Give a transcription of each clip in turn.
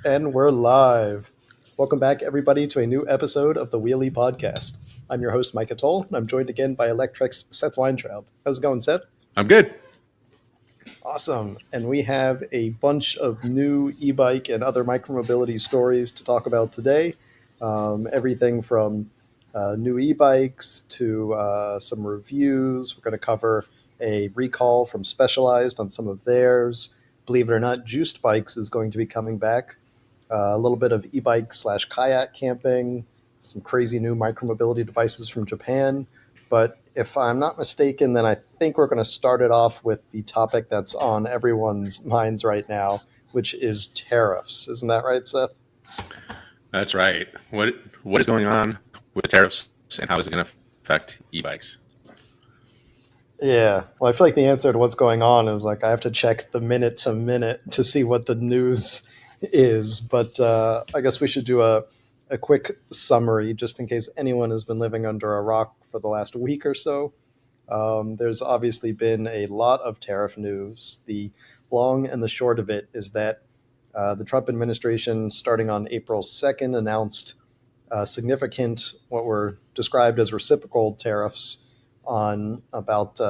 And we're live. Welcome back, everybody, to a new episode of the Wheelie Podcast. I'm your host, Mike Atoll, and I'm joined again by Electrek's Seth Weintraub. How's it going, Seth? I'm good. Awesome. And we have a bunch of new e-bike and other micromobility stories to talk about today. Everything from new e-bikes to some reviews. We're going to cover a recall from Specialized on some of theirs. Believe it or not, Juiced Bikes is going to be coming back. A little bit of e-bike / kayak camping, some crazy new micromobility devices from Japan. But if I'm not mistaken, then I think we're going to start it off with the topic that's on everyone's minds right now, which is tariffs. Isn't that right, Seth? That's right. What is going on with the tariffs, and how is it going to affect e-bikes? Yeah. Well, I feel like the answer to what's going on is like I have to check the minute to minute to see what the news is. But I guess we should do a quick summary just in case anyone has been living under a rock for the last week or so. There's obviously been a lot of tariff news. The long and the short of it is that the Trump administration, starting on April 2nd, announced significant, what were described as reciprocal tariffs on about 6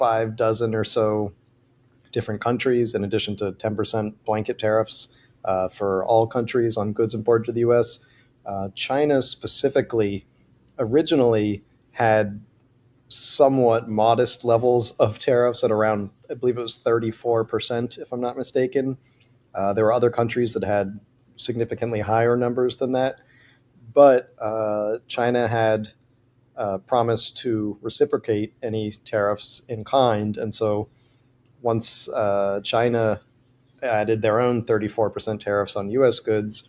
or so different countries, in addition to 10% blanket tariffs for all countries on goods imported to the U.S. China specifically originally had somewhat modest levels of tariffs at around, I believe it was 34%, if I'm not mistaken. There were other countries that had significantly higher numbers than that. But China had promised to reciprocate any tariffs in kind. And so once China added their own 34% tariffs on U.S. goods,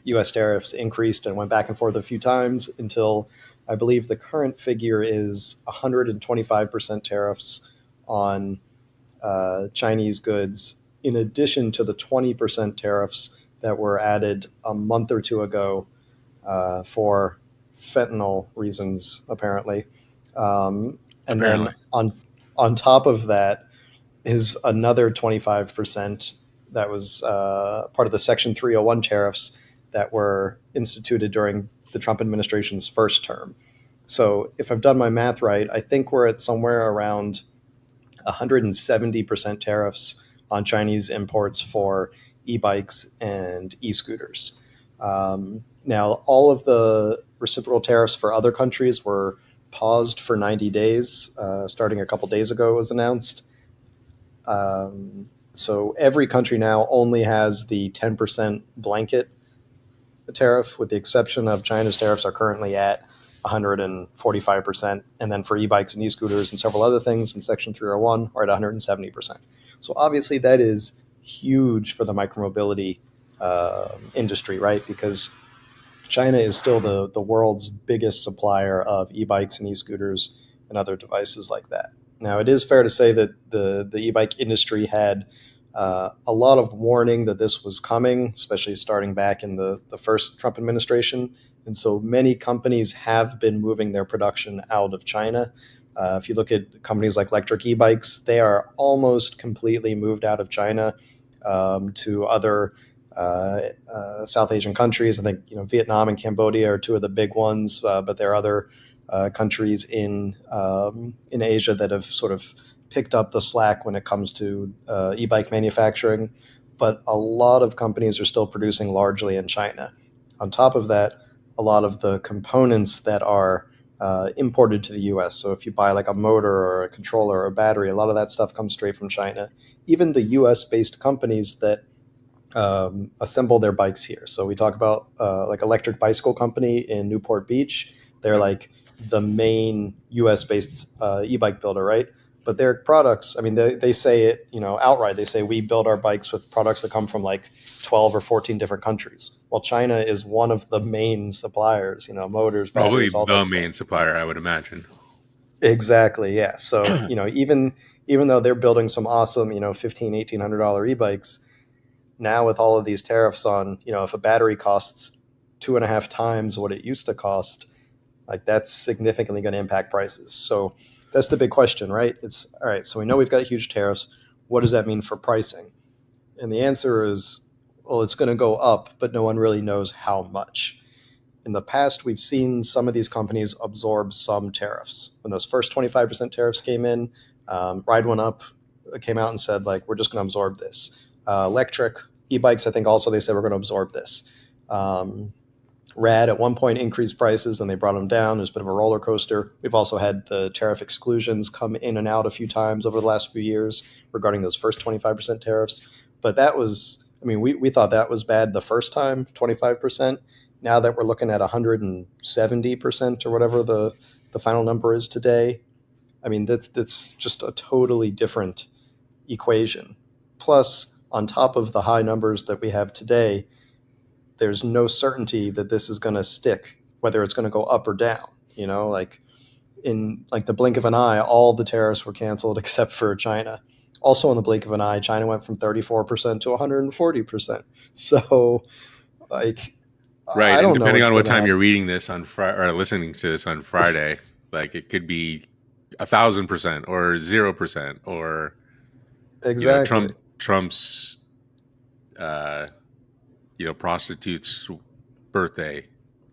U.S. tariffs increased and went back and forth a few times until I believe the current figure is 125% tariffs on Chinese goods, in addition to the 20% tariffs that were added a month or two ago for fentanyl reasons, apparently. And Apparently. then on top of that is another 25% that was part of the Section 301 tariffs that were instituted during the Trump administration's first term. So if I've done my math right, I think we're at somewhere around 170% tariffs on Chinese imports for e-bikes and e-scooters. Now, all of the reciprocal tariffs for other countries were paused for 90 days, starting a couple days ago, it was announced. So every country now only has the 10% blanket tariff, with the exception of China's tariffs are currently at 145%. And then for e-bikes and e-scooters and several other things in Section 301 are at 170%. So obviously that is huge for the micromobility industry, right? Because China is still the world's biggest supplier of e-bikes and e-scooters and other devices like that. Now, it is fair to say that the e-bike industry had a lot of warning that this was coming, especially starting back in the first Trump administration. And so many companies have been moving their production out of China. If you look at companies like Electrek e-bikes, they are almost completely moved out of China to other South Asian countries. I think Vietnam and Cambodia are two of the big ones, but there are other countries in Asia that have sort of picked up the slack when it comes to e-bike manufacturing. But a lot of companies are still producing largely in China. On top of that, a lot of the components that are imported to the US. So if you buy like a motor or a controller or a battery, a lot of that stuff comes straight from China. Even the US-based companies that assemble their bikes here. So we talk about like Electrek Bicycle Company in Newport Beach. They're like the main US-based e-bike builder, right? But their products, I mean, they say it, outright. They say we build our bikes with products that come from like 12 or 14 different countries. Well, China is one of the main suppliers, motors, Probably batteries, all that the stuff. main supplier, I would imagine. Exactly, yeah. So, even though they're building some awesome, $1,500-$1,800 e-bikes, now with all of these tariffs on, if a battery costs 2.5 times what it used to cost, like that's significantly going to impact prices. So that's the big question, right? It's all right. So we know we've got huge tariffs. What does that mean for pricing? And the answer is, well, it's going to go up, but no one really knows how much. In the past, we've seen some of these companies absorb some tariffs. When those first 25% tariffs came in, Ride One Up came out and said, like, we're just going to absorb this. Electrek, e-bikes, I think also they said we're going to absorb this. Rad at one point increased prices, then they brought them down. There's a bit of a roller coaster. We've also had the tariff exclusions come in and out a few times over the last few years regarding those first 25% tariffs. But that was, I mean, we thought that was bad the first time, 25%. Now that we're looking at 170% or whatever the final number is today, I mean, that's just a totally different equation. Plus, on top of the high numbers that we have today, there's no certainty that this is going to stick, whether it's going to go up or down. You know, like in like the blink of an eye, all the tariffs were canceled except for China. Also, in the blink of an eye, China went from 34% to 140%. So, like, Right, I and don't know depending what's on what going to time happen. you're reading this on Friday or listening to this on Friday, like it could be 1,000% or 0% or Exactly. Trump's uh, prostitute's birthday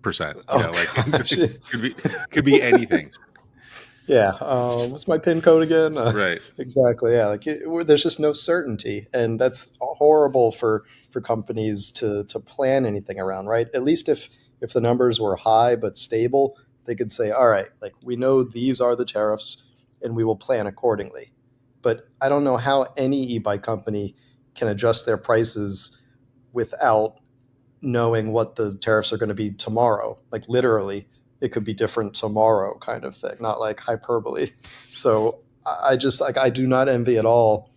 percent. Oh Like gosh. could be anything. Yeah. What's my PIN code again? Right. Exactly. Yeah. Like there's just no certainty, and that's horrible for companies to plan anything around, right? At least if the numbers were high but stable, they could say, all right, like we know these are the tariffs, and we will plan accordingly. But I don't know how any e-bike company can adjust their prices without knowing what the tariffs are going to be tomorrow. Like literally, it could be different tomorrow, kind of thing, not like hyperbole. So I just like I do not envy at all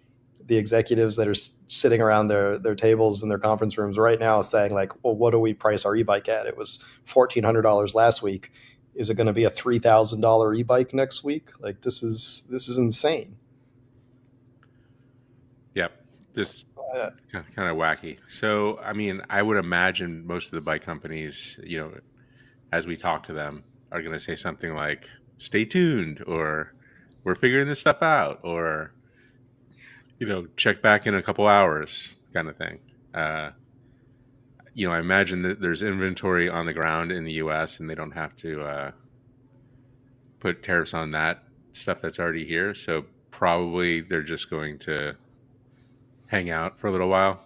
the executives that are sitting around their tables in their conference rooms right now saying like, well, what do we price our e-bike at? It was $1,400 last week. Is it going to be a $3,000 e-bike next week? Like this is insane. Yep. Just Uh, kind of wacky. So, I mean, I would imagine most of the bike companies, as we talk to them, are going to say something like, "Stay tuned," or "We're figuring this stuff out," or check back in a couple hours, kind of thing. Uh, I imagine that there's inventory on the ground in the U.S. and they don't have to put tariffs on that stuff that's already here. So probably they're just going to hang out for a little while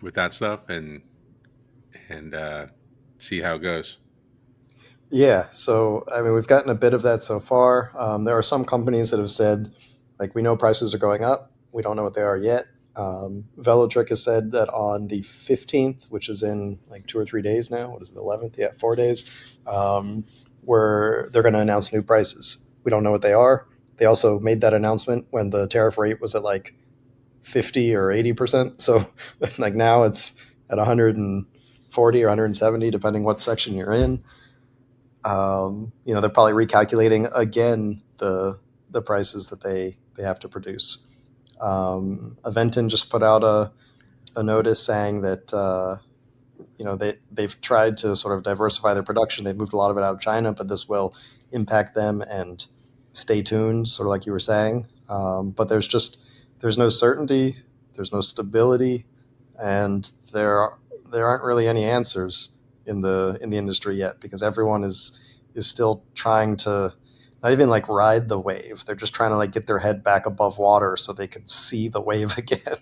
with that stuff and see how it goes. Yeah, so I mean, we've gotten a bit of that so far. There are some companies that have said, like, we know prices are going up. We don't know what they are yet. Velotrick has said that on the 15th, which is in like 2 or 3 days now, what is it, the 11th? Yeah, 4 days, where they're going to announce new prices. We don't know what they are. They also made that announcement when the tariff rate was at like 50 or 80%. So like now it's at 140 or 170, depending what section you're in. They're probably recalculating again the prices that they have to produce. Aventon just put out a notice saying that they've tried to sort of diversify their production. They've moved a lot of it out of China, but this will impact them. And stay tuned, sort of like you were saying. But there's no certainty, there's no stability, and there aren't really any answers in the industry yet because everyone is still trying to not even like ride the wave. They're just trying to like get their head back above water so they can see the wave again.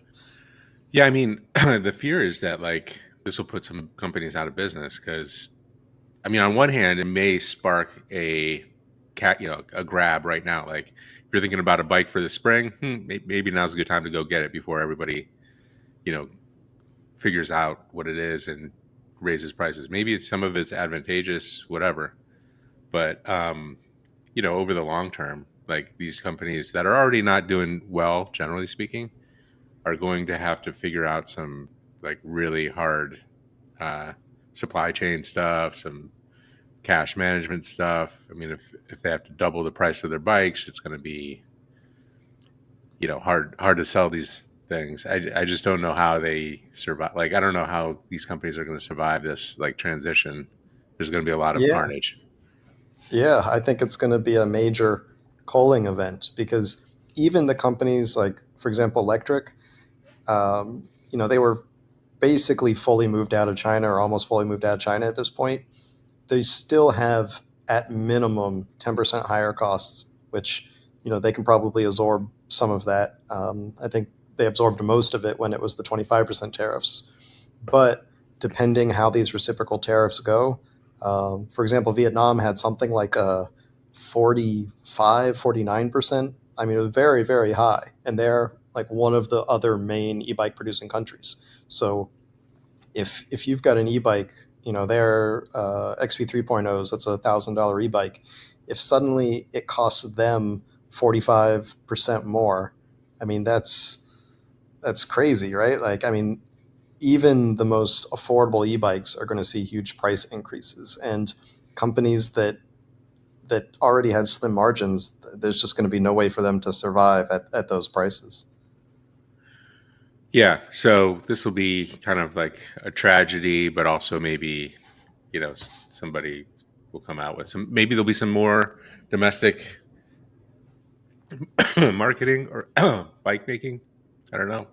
Yeah, I mean, the fear is that like this will put some companies out of business because, I mean, on one hand, it may spark a grab right now. Like if you're thinking about a bike for the spring, maybe now's a good time to go get it before everybody, you know, figures out what it is and raises prices. Maybe some of it's advantageous, whatever. But over the long term, like these companies that are already not doing well, generally speaking, are going to have to figure out some like really hard uh, supply chain stuff, some cash management stuff. I mean, if they have to double the price of their bikes, it's going to be hard to sell these things. I just don't know how they survive. Like I don't know how these companies are going to survive this like transition. There's going to be a lot of Yeah, carnage. yeah, I think it's going to be a major culling event because even the companies like, for example, Electrek, they were basically fully moved out of China or almost fully moved out of China at this point, they still have at minimum 10% higher costs, which they can probably absorb some of that. I think they absorbed most of it when it was the 25% tariffs. But depending how these reciprocal tariffs go, for example, Vietnam had something like a 45, 49%. I mean, it was very, very high. And they're like one of the other main e-bike producing countries. So if you've got an e-bike, their XP 3.0s, that's $1,000 e-bike. If suddenly it costs them 45% more, I mean, that's crazy, right? Like, I mean, even the most affordable e-bikes are going to see huge price increases, and companies that already had slim margins, there's just going to be no way for them to survive at those prices. Yeah, so this will be kind of like a tragedy, but also maybe, somebody will come out with some. Maybe there'll be some more domestic marketing or bike making. I don't know.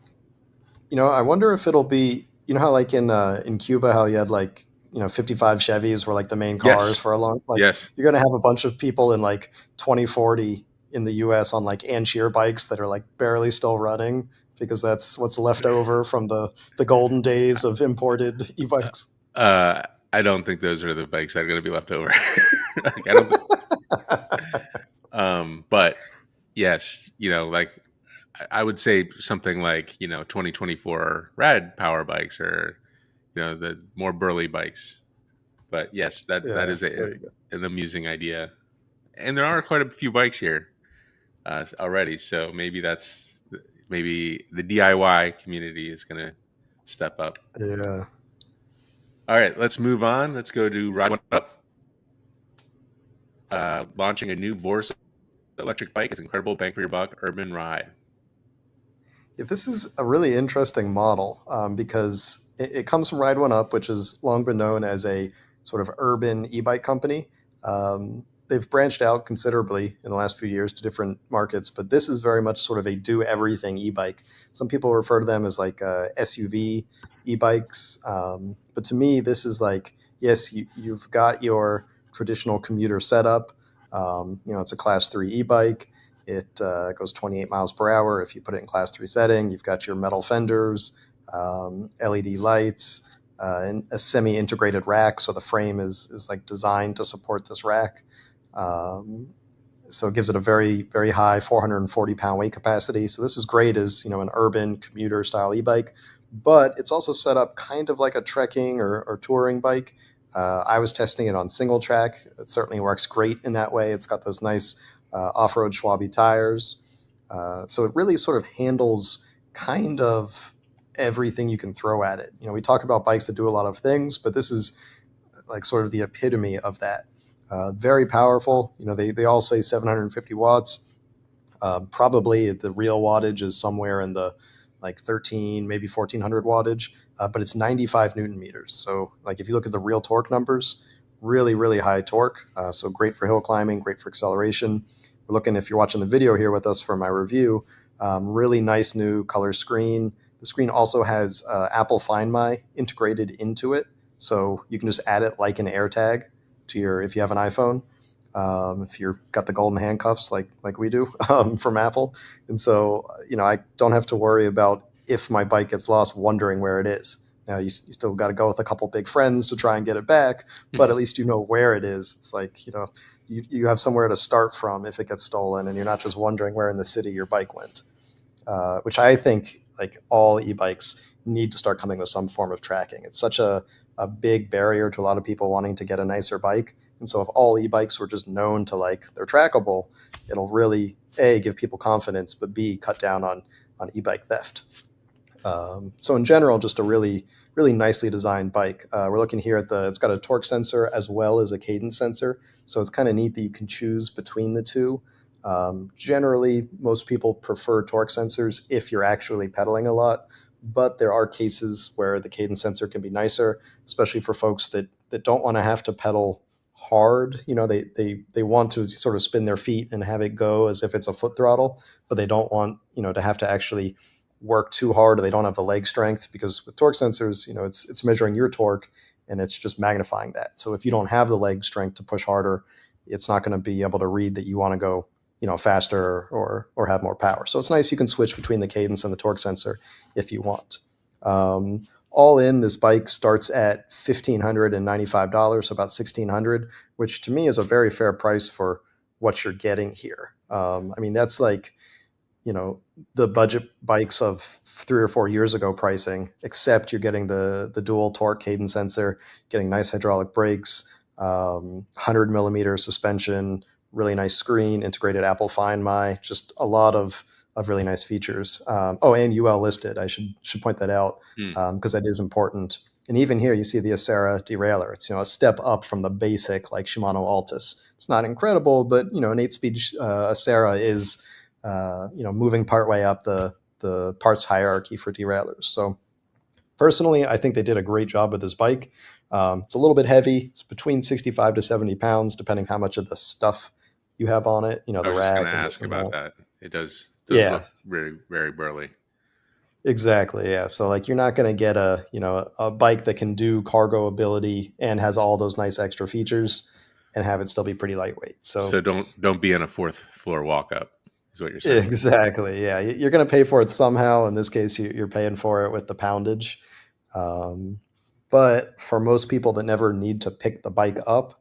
I wonder if it'll be, how like in Cuba, how you had like 55 Chevys were like the main cars Yes, for a long, like yes. you're gonna have a bunch of people in like 2040 in the U.S. on like Angier bikes that are like barely still running because that's what's left over from the golden days of imported e-bikes. Uh, I don't think those are the bikes that are going to be left over. Like, I don't. But yes, like I would say something like 2024 rad power bikes or the more burly bikes. But yes, that Yeah, is there you go. an amusing idea, and there are quite a few bikes here already. So maybe the DIY community is going to step up. Yeah. All right, let's move on. Let's go to Ride One Up. Launching a new Vorsa electric bike is incredible bang for your buck urban ride. Yeah, this is a really interesting model because it comes from Ride One Up, which has long been known as a sort of urban e-bike company. They've branched out considerably in the last few years to different markets, but this is very much sort of a do everything e-bike. Some people refer to them as like SUV e-bikes, but to me, this is like, yes, you've got your traditional commuter setup. It's a class 3 e-bike. It goes 28 miles per hour. If you put it in class 3 setting, you've got your metal fenders, LED lights, and a semi-integrated rack. So the frame is like designed to support this rack. Um, so it gives it a very, very high 440-pound weight capacity. So this is great as an urban commuter style e-bike, but it's also set up kind of like a trekking or touring bike. I was testing it on single track. It certainly works great in that way. It's got those nice off-road Schwabi tires. So it really sort of handles kind of everything you can throw at it. We talk about bikes that do a lot of things, but this is like sort of the epitome of that. Very powerful. They all say 750 watts. Probably the real wattage is somewhere in the like 13, maybe 1400 wattage, but it's 95 Newton meters. So like if you look at the real torque numbers, really, really high torque. So great for hill climbing, great for acceleration. We're looking, if you're watching the video here with us for my review, really nice new color screen. The screen also has Apple Find My integrated into it. So you can just add it like an AirTag to if you have an iPhone. If you've got the golden handcuffs like we do from Apple. And so, I don't have to worry about if my bike gets lost wondering where it is. Now, you still got to go with a couple big friends to try and get it back, but at least you know where it is. It's like, you have somewhere to start from if it gets stolen, and you're not just wondering where in the city your bike went, which I think like all e-bikes need to start coming with some form of tracking. It's such a big barrier to a lot of people wanting to get a nicer bike. And so if all e-bikes were just known to like they're trackable, it'll really A, give people confidence, but B, cut down on e-bike theft. So in general, just a really, really nicely designed bike. We're looking here at it's got a torque sensor as well as a cadence sensor. So it's kind of neat that you can choose between the two. Generally, most people prefer torque sensors if you're actually pedaling a lot, but there are cases where the cadence sensor can be nicer, especially for folks that don't want to have to pedal hard. They want to sort of spin their feet and have it go as if it's a foot throttle, but they don't want to have to actually work too hard or they don't have the leg strength, because with torque sensors, it's measuring your torque and it's just magnifying that. So if you don't have the leg strength to push harder, it's not going to be able to read that you want to go, faster or have more power. So it's nice you can switch between the cadence and the torque sensor if you want. All in, this bike starts at $1,595, so about $1,600, which to me is a very fair price for what you're getting here. I mean, that's like, the budget bikes of 3 or 4 years ago pricing, except you're getting the dual torque cadence sensor, getting nice hydraulic brakes, 100 millimeter suspension, really nice screen, integrated Apple Find My, just a lot of really nice features. And UL listed. I should point that out because that is important. And even here, you see the Acera derailleur. It's a step up from the basic like Shimano Altus. It's not incredible, but an 8-speed Acera is moving partway up the parts hierarchy for derailleurs. So personally, I think they did a great job with this bike. It's a little bit heavy. It's between 65 to 70 pounds, depending how much of the stuff you have on it. The I was just rack. going to And ask about that. It does yeah, look very, very burly. exactly. Yeah. So like you're not going to get a bike that can do cargo ability and has all those nice extra features and have it still be pretty lightweight. So don't be in a 4th floor walk up is what you're saying. Exactly. Yeah. You're going to pay for it somehow. In this case, you're paying for it with the poundage. But for most people that never need to pick the bike up,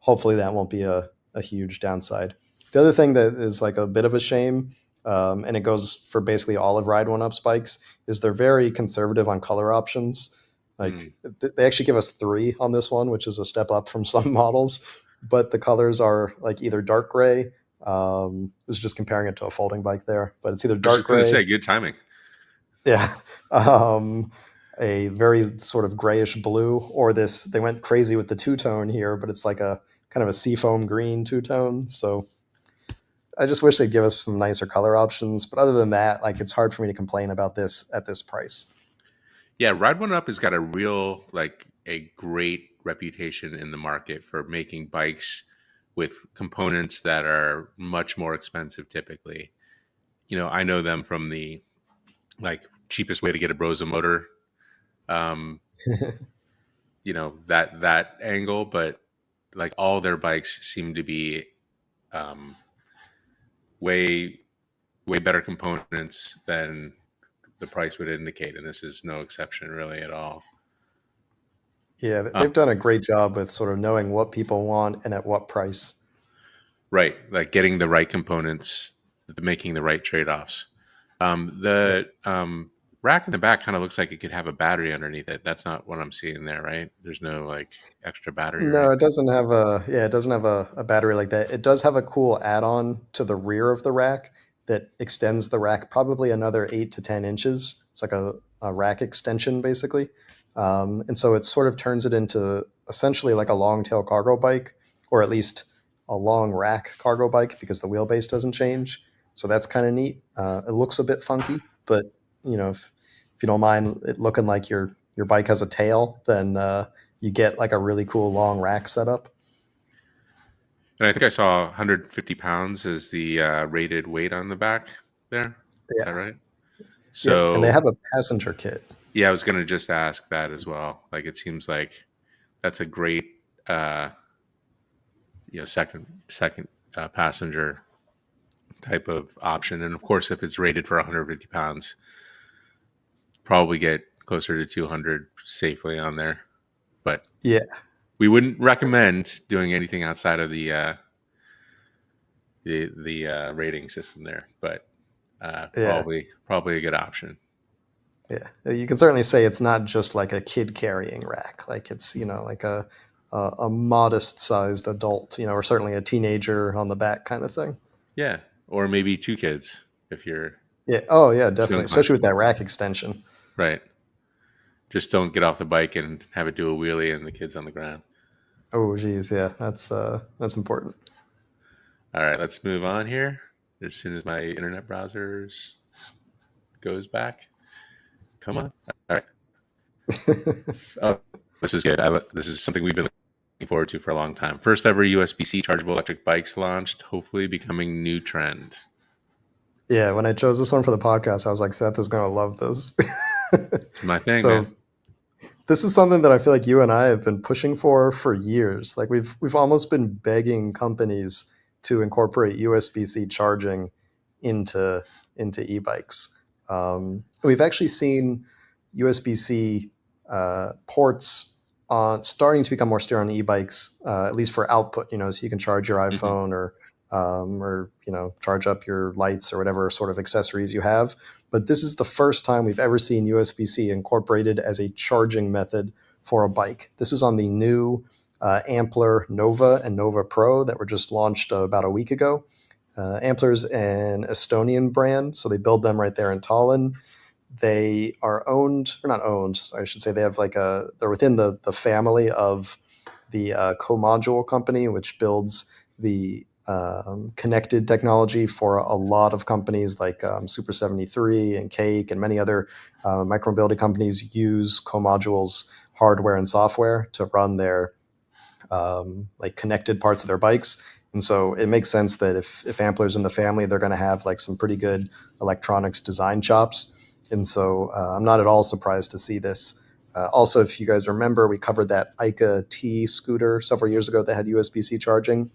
hopefully that won't be a huge downside. The other thing that is like a bit of a shame, and it goes for basically all of Ride One Up's bikes, is they're very conservative on color options. Like they actually give us 3 on this one, which is a step up from some models, but the colors are like either dark gray. I was just comparing it to a folding bike there, but it's either dark gray. Say good timing. Yeah. A very sort of grayish blue, or this, they went crazy with the two-tone here, but it's like a kind of a seafoam green two-tone. So I just wish they'd give us some nicer color options. But other than that, like it's hard for me to complain about this at this price. Yeah, Ride One Up has got a great reputation in the market for making bikes with components that are much more expensive typically. I know them from the cheapest way to get a Broza motor, that angle, but like all their bikes seem to be way better components than the price would indicate, and this is no exception really at all. Yeah, they've done a great job with sort of knowing what people want and at what price. Right, like getting the right components, making the right trade-offs. The rack in the back kind of looks like it could have a battery underneath it. That's not what I'm seeing there, right? There's no extra battery. No, right? it doesn't have a battery like that. It does have a cool add-on to the rear of the rack that extends the rack probably another 8 to 10 inches. It's like a rack extension basically. And so it sort of turns it into essentially like a long tail cargo bike, or at least a long rack cargo bike, because the wheelbase doesn't change. So that's kind of neat. It looks a bit funky, but if you don't mind it looking like your bike has a tail, then you get like a really cool long rack setup. And I think I saw 150 pounds as the rated weight on the back there. Is that right? So, yeah, and they have a passenger kit. Yeah, I was going to just ask that as well. Like, it seems like that's a great, second passenger type of option. And of course, if it's rated for 150 pounds, probably get closer to 200 safely on there. But yeah, we wouldn't recommend doing anything outside of the rating system there. But probably a good option. Yeah, you can certainly say it's not just like a kid carrying rack. Like it's like a modest sized adult, or certainly a teenager on the back kind of thing. Yeah, or maybe 2 kids if you're. Yeah. Oh yeah, definitely, especially with that rack extension. Right. Just don't get off the bike and have it do a wheelie and the kid's on the ground. Oh geez, yeah, that's important. All right, let's move on here. As soon as my internet browsers goes back. Come on. All right. Oh, this is good. This is something we've been looking forward to for a long time. First ever USB-C chargeable electric bikes launched, hopefully becoming new trend. Yeah, when I chose this one for the podcast, I was like, Seth is gonna love this. It's my thing, man. So this is something that I feel like you and I have been pushing for years. Like we've almost been begging companies to incorporate USB-C charging into e-bikes. We've actually seen USB-C ports on starting to become more steer on e-bikes, at least for output. So you can charge your Hmm. iPhone or charge up your lights or whatever sort of accessories you have. But this is the first time we've ever seen USB-C incorporated as a charging method for a bike. This is on the new Ampler Nova and Nova Pro that were just launched about a week ago. Ampler's an Estonian brand, so they build them right there in Tallinn. They are owned, or not owned, I should say. They have they're within the family of the Co-Module company, which builds the connected technology for a lot of companies like Super 73 and Cake and many other micromobility companies use Co-Module's hardware and software to run their like connected parts of their bikes. And so it makes sense that if Ampler's in the family, they're going to have like some pretty good electronics design chops. And so I'm not at all surprised to see this. Also, if you guys remember, we covered that Ica T scooter several years ago that had USB-C charging.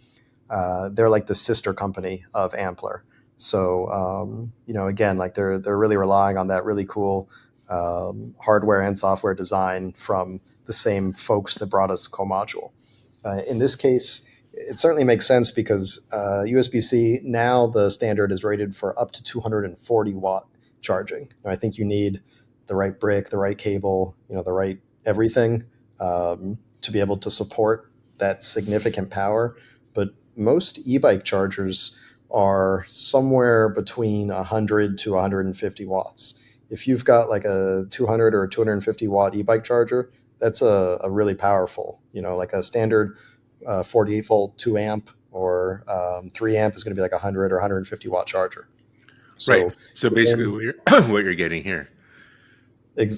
They're like the sister company of Ampler. So again, like they're really relying on that really cool hardware and software design from the same folks that brought us Co-Module. In this case, it certainly makes sense because USB-C now the standard is rated for up to 240-watt charging. Now, I think you need the right brick, the right cable, the right everything to be able to support that significant power. But most e-bike chargers are somewhere between 100 to 150 watts. If you've got like a 200 or a 250 watt e-bike charger, that's a really powerful, like a standard 48 volt 2 amp or 3 amp is going to be like a 100 or 150 watt charger. Right. So So basically, within what you're what you're getting here.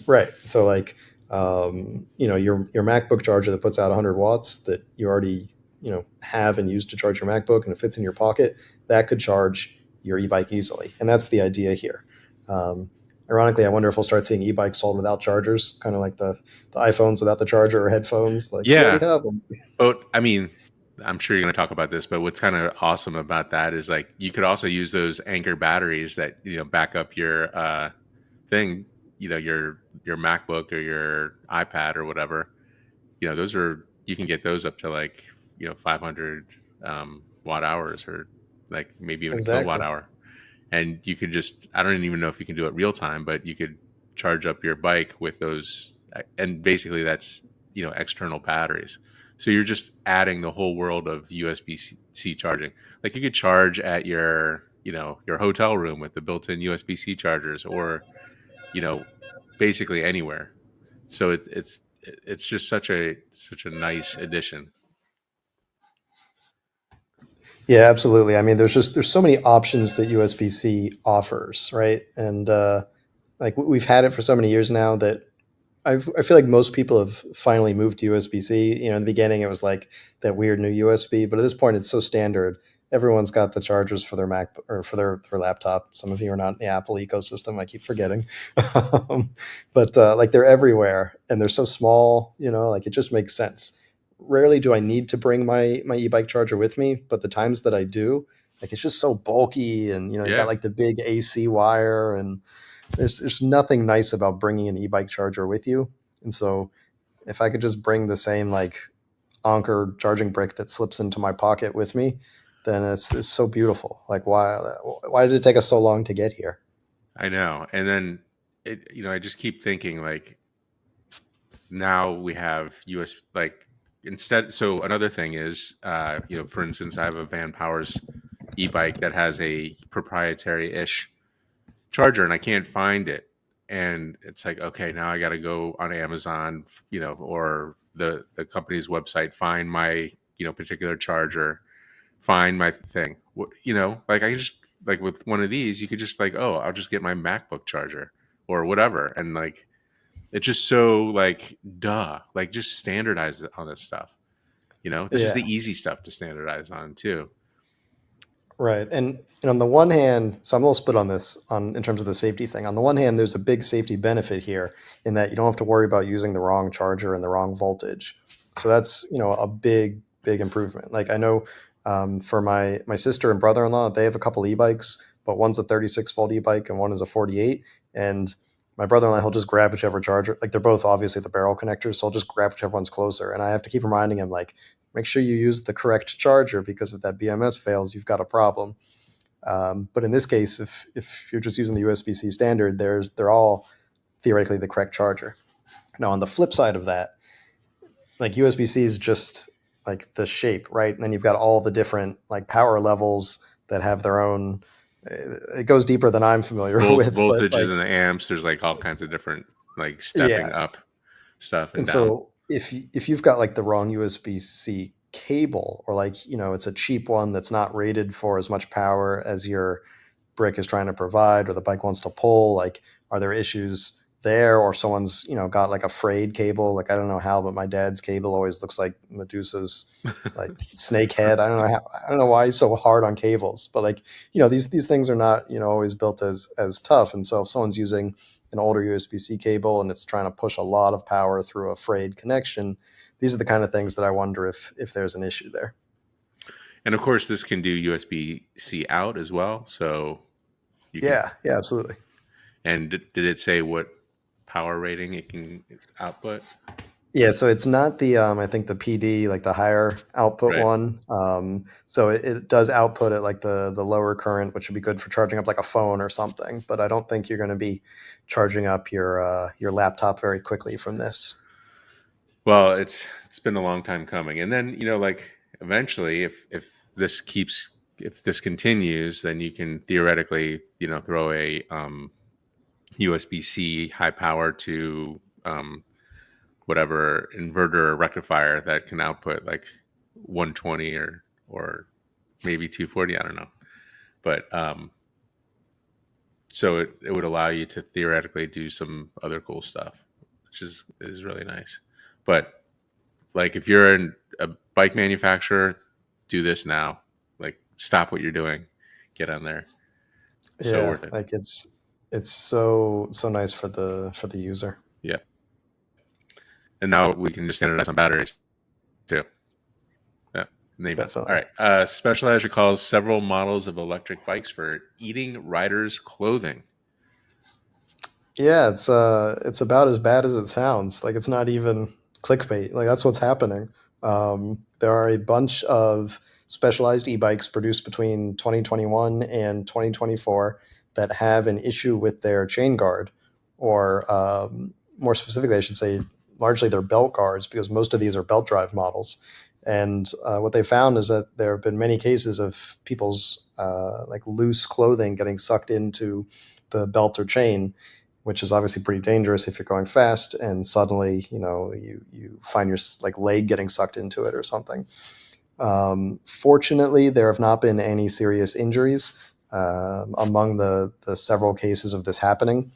right, so like your MacBook charger that puts out 100 watts that you already have and use to charge your MacBook and it fits in your pocket, that could charge your e-bike easily, and that's the idea here. Ironically, I wonder if we'll start seeing e-bikes sold without chargers, kind of like the iPhones without the charger or headphones. Like we already Yeah. have them. But I mean, I'm sure you're going to talk about this, but what's kind of awesome about that is like you could also use those Anchor batteries that back up your thing, your MacBook or your iPad or whatever. Those are you can get those up to like 500 watt hours or like maybe even a kilowatt Exactly. hour, and you could just I don't even know if you can do it real time, but you could charge up your bike with those, and basically that's external batteries. So you're just adding the whole world of USB-C charging. Like you could charge at your your hotel room with the built-in USB-C chargers, or you know basically anywhere. So it's just such a nice addition. Yeah, absolutely. I mean, there's so many options that USB-C offers, right? And like we've had it for so many years now that I feel like most people have finally moved to USB-C. In the beginning, it was like that weird new USB, but at this point, it's so standard. Everyone's got the chargers for their Mac or for laptop. Some of you are not in the Apple ecosystem. I keep forgetting, but like they're everywhere and they're so small. Like it just makes sense. Rarely do I need to bring my e-bike charger with me, but the times that I do, like it's just so bulky, and you got Yeah, like the big AC wire, and there's nothing nice about bringing an e-bike charger with you. And so if I could just bring the same like Anker charging brick that slips into my pocket with me, then it's so beautiful. Like why did it take us so long to get here? I know. And then I just keep thinking like now we have US like instead. So another thing is, for instance, I have a Van Powers e-bike that has a proprietary-ish charger, and I can't find it. And it's like, okay, now I got to go on Amazon, or the company's website, find my particular charger, find my thing. Like I can just like with one of these, you could just like, oh, I'll just get my MacBook charger or whatever, and like it's just so like duh, like just standardize it on this stuff. This is Yeah. the easy stuff to standardize on too. Right. And on the one hand, so I'm a little split on this on in terms of the safety thing. On the one hand, there's a big safety benefit here in that you don't have to worry about using the wrong charger and the wrong voltage. So that's, a big improvement. Like I know for my sister and brother-in-law, they have a couple e-bikes, but one's a 36-volt e-bike and one is a 48. And my brother-in-law, he'll just grab whichever charger. Like they're both obviously the barrel connectors, so he'll just grab whichever one's closer. And I have to keep reminding him like, make sure you use the correct charger because if that BMS fails, you've got a problem. But in this case, if you're just using the USB-C standard, they're all theoretically the correct charger. Now, on the flip side of that, like USB-C is just like the shape, right? And then you've got all the different like power levels that have their own. It goes deeper than I'm familiar with, but Voltages like and the amps. There's like all kinds of different like stepping yeah. up stuff and And down. so if you've got like the wrong USB-C cable, or like it's a cheap one that's not rated for as much power as your brick is trying to provide, or the bike wants to pull, like are there issues there, or someone's got like a frayed cable? Like I don't know how, but my dad's cable always looks like Medusa's like snake head. I don't know why he's so hard on cables, but like these things are not always built as tough. And so if someone's using an older USB-C cable and it's trying to push a lot of power through a frayed connection, these are the kind of things that I wonder if there's an issue there. And of course, this can do USB-C out as well. So you can. Yeah, absolutely. And did it say what power rating it can output? Yeah, so it's not the I think the PD, like the higher output Right. one. So it does output at like the lower current, which would be good for charging up like a phone or something. But I don't think you're going to be charging up your laptop very quickly from this. Well, it's been a long time coming, and then like eventually, if this continues, then you can theoretically throw a USB-C high power to whatever inverter or rectifier that can output like 120 or maybe 240. I don't know, but so it would allow you to theoretically do some other cool stuff, which is really nice. But like if you're a bike manufacturer, do this now. Like stop what you're doing, get on there. So Yeah, worth it. like it's so nice for the user. Yeah. And now we can just standardize on batteries too. Yeah. Name it. All Definitely. right. Specialized recalls several models of electric bikes for eating riders' clothing. Yeah, it's about as bad as it sounds. Like it's not even clickbait. Like that's what's happening. There are a bunch of specialized e-bikes produced between 2021 and 2024 that have an issue with their chain guard, or more specifically, I should say, largely their belt guards, because most of these are belt drive models. And what they found is that there have been many cases of people's like loose clothing getting sucked into the belt or chain, which is obviously pretty dangerous if you're going fast and suddenly you find your like leg getting sucked into it or something. Fortunately, there have not been any serious injuries among the several cases of this happening,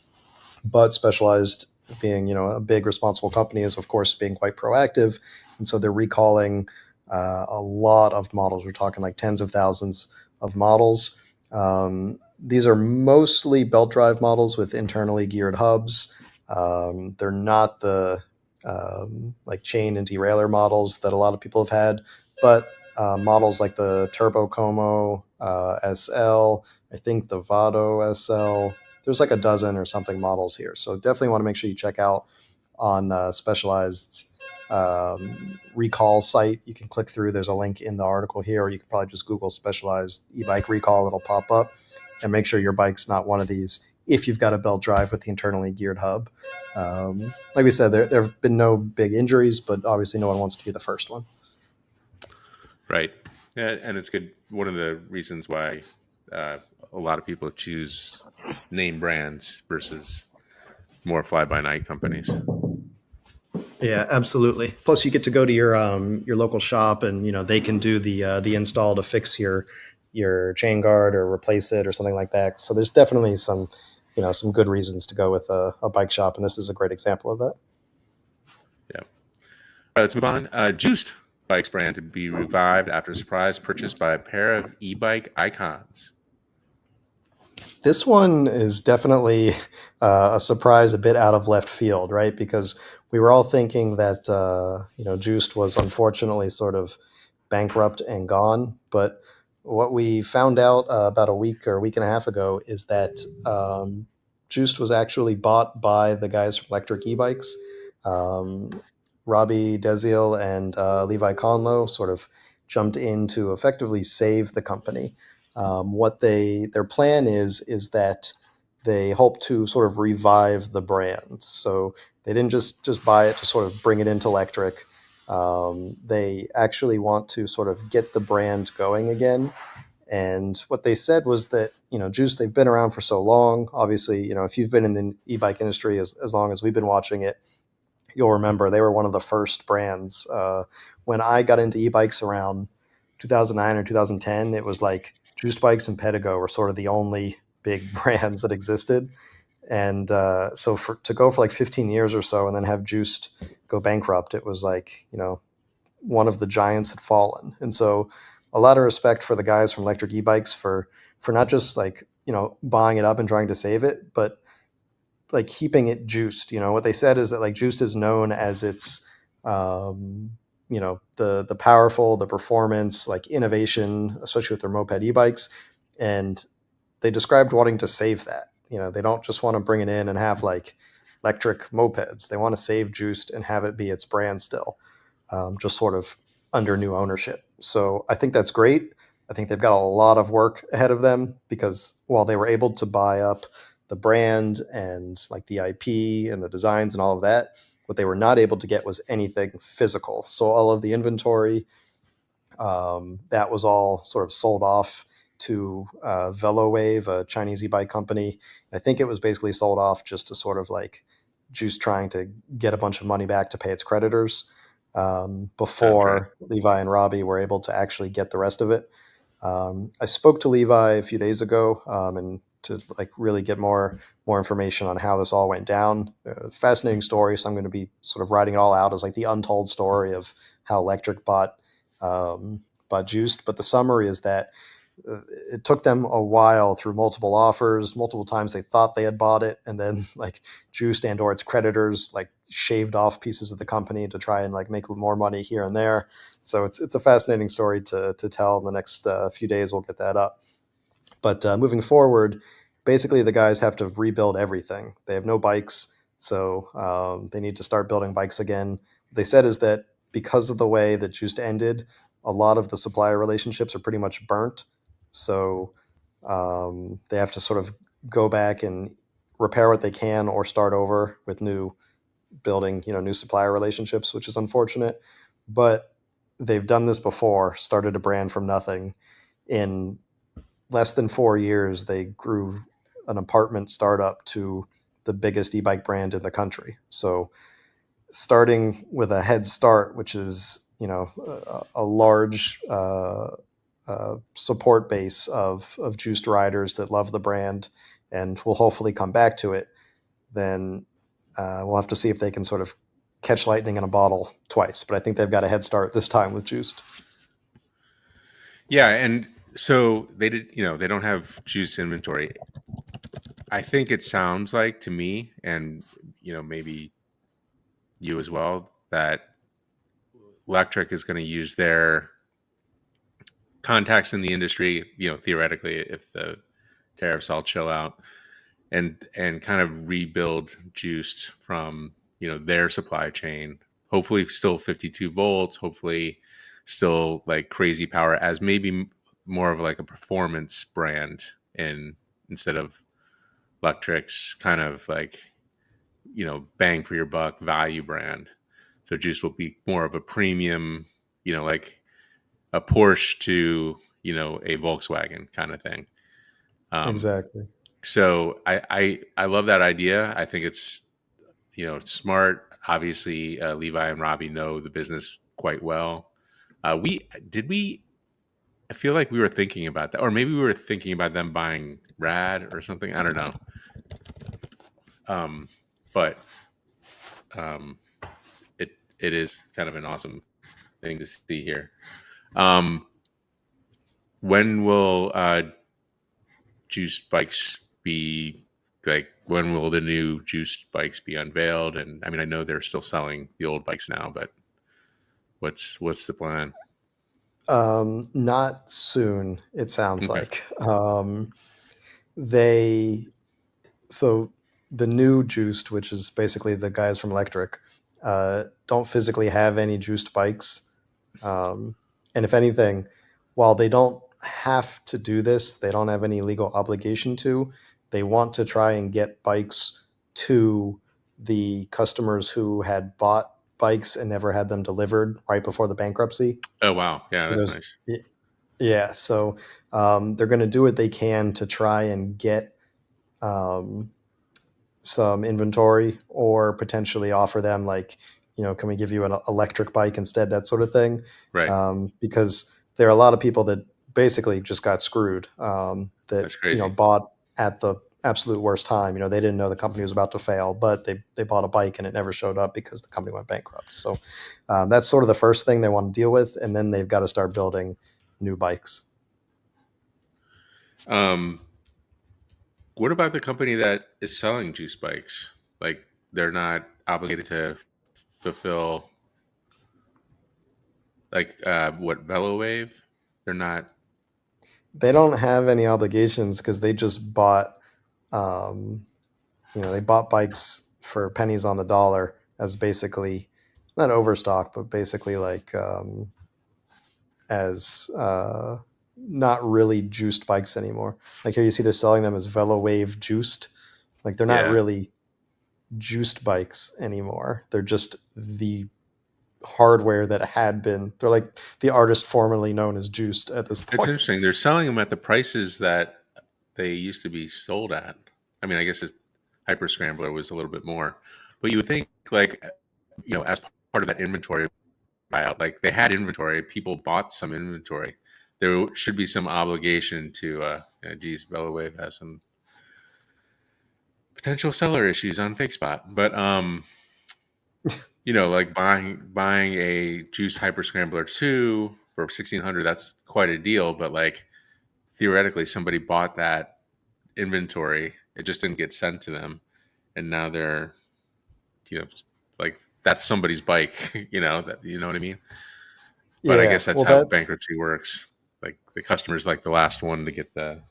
but Specialized, being a big responsible company, is of course being quite proactive, and so they're recalling a lot of models. We're talking like tens of thousands of models. These are mostly belt drive models with internally geared hubs. They're not the like chain and derailleur models that a lot of people have had, but models like the Turbo Como SL, I think the Vado SL. There's like a dozen or something models here, so definitely want to make sure you check out on Specialized's recall site. You can click through. There's a link in the article here, or you can probably just Google Specialized e-bike recall. It'll pop up, and make sure your bike's not one of these if you've got a belt drive with the internally geared hub. Like we said, there have been no big injuries, but obviously no one wants to be the first one. Right. Yeah, and it's good. One of the reasons why a lot of people choose name brands versus more fly-by-night companies. Yeah, absolutely. Plus, you get to go to your local shop, and they can do the install to fix your chain guard or replace it or something like that. So there's definitely some good reasons to go with a bike shop, and this is a great example of that. Yeah. All right, let's move on. Juiced. bikes brand to be revived after a surprise purchase by a pair of e-bike icons. This one is definitely a surprise, a bit out of left field, right? Because we were all thinking that Juiced was unfortunately sort of bankrupt and gone. But what we found out about a week or a week and a half ago is that Juiced was actually bought by the guys from Electrek e-bikes. Um, Robbie Deziel and Levi Conlow sort of jumped in to effectively save the company. What their plan is that they hope to sort of revive the brand. So they didn't just buy it to sort of bring it into Electrek. They actually want to sort of get the brand going again. And what they said was that, Juice, they've been around for so long. Obviously, if you've been in the e-bike industry as long as we've been watching it, you'll remember they were one of the first brands. When I got into e-bikes around 2009 or 2010, it was like Juiced Bikes and Pedigo were sort of the only big brands that existed. And so to go for like 15 years or so and then have Juiced go bankrupt, it was like, one of the giants had fallen. And so a lot of respect for the guys from Electrek e-bikes for not just like, buying it up and trying to save it, but like keeping it juiced. What they said is that like Juiced is known as its the powerful, the performance, like innovation, especially with their moped e-bikes. And they described wanting to save that. They don't just want to bring it in and have like electric mopeds. They want to save Juiced and have it be its brand still, just sort of under new ownership. So I think that's great. I think they've got a lot of work ahead of them because while they were able to buy up the brand and like the IP and the designs and all of that, what they were not able to get was anything physical. So all of the inventory, that was all sort of sold off to VeloWave, a Chinese e-bike company. I think it was basically sold off just to sort of like Juice trying to get a bunch of money back to pay its creditors Okay. before Levi and Robbie were able to actually get the rest of it. I spoke to Levi a few days ago and to like really get more information on how this all went down. Fascinating story. So I'm going to be sort of writing it all out as like the untold story of how Electrek bought Juiced. But the summary is that it took them a while through multiple offers, multiple times they thought they had bought it, and then like Juiced and or its creditors like shaved off pieces of the company to try and like make more money here and there. So it's a fascinating story to tell. In the next few days, we'll get that up. But moving forward, basically the guys have to rebuild everything. They have no bikes, so they need to start building bikes again. What they said is that because of the way that Juiced ended, a lot of the supplier relationships are pretty much burnt. So they have to sort of go back and repair what they can or start over with new supplier relationships, which is unfortunate. But they've done this before, started a brand from nothing. In less than 4 years, they grew an apartment startup to the biggest e-bike brand in the country. So starting with a head start, which is a large support base of Juiced riders that love the brand and will hopefully come back to it, then we'll have to see if they can sort of catch lightning in a bottle twice. But I think they've got a head start this time with Juiced. Yeah, and so they did. They don't have juice inventory. I think it sounds like to me, and maybe you as well, that Electrek is going to use their contacts in the industry. Theoretically, if the tariffs all chill out, and kind of rebuild Juiced from their supply chain. Hopefully, still 52 volts. Hopefully, still like crazy power as maybe more of like a performance brand instead of Electrek's kind of like bang for your buck value brand. So Juice will be more of a premium, like a Porsche to a Volkswagen kind of thing. Um, Exactly. so I love that idea. I think it's smart. Obviously, Levi and Robbie know the business quite well. We I feel like we were thinking about that, or maybe we were thinking about them buying Rad or something. I don't know. But um, it is kind of an awesome. thing to see here. Um, when will juiced bikes be like? When will the new juiced bikes be unveiled? And I mean, I know they're still selling the old bikes now, but what's the plan? Not soon, it sounds Okay, like. They so the new juiced, which is basically the guys from Electrek, don't physically have any juiced bikes. Um, and if anything, while they don't have to do this, they don't have any legal obligation to. They want to try and get bikes to the customers who had bought bikes and never had them delivered right before the bankruptcy. oh wow, yeah, So that's there's, nice. yeah, so they're going to do what they can to try and get um, some inventory or potentially offer them like, can we give you an electric bike instead, that sort of thing. Right, Because there are a lot of people that basically just got screwed, that that's crazy. bought at the absolute worst time. They didn't know the company was about to fail, but they bought a bike and it never showed up because the company went bankrupt. So that's sort of the first thing they want to deal with, and then they've got to start building new bikes. Um, what about the company that is selling juice bikes? Like they're not obligated to fulfill like what VeloWave? They're not. They don't have any obligations because they just bought um, they bought bikes for pennies on the dollar as basically not overstock, but basically like as not really juiced bikes anymore. Like here, you see they're selling them as VeloWave juiced. Like they're not Yeah, really juiced bikes anymore. They're just the hardware that had been. They're like the artist formerly known as juiced at this it's point. interesting. They're selling them at the prices that they used to be sold at. I mean, I guess Hyper Scrambler was a little bit more, but you would think like as part of that inventory buyout, like they had inventory, people bought some inventory. There should be some obligation to, geez, VeloWave has some potential seller issues on FakeSpot, but like buying a Juice Hyper Scrambler 2 for 1,600, that's quite a deal. But like theoretically, somebody bought that inventory, it just didn't get sent to them, and now they're you know like that's somebody's bike. That what I mean. But I Yeah, guess that's well, how that's bankruptcy works. Like the customer's like the last one to get the.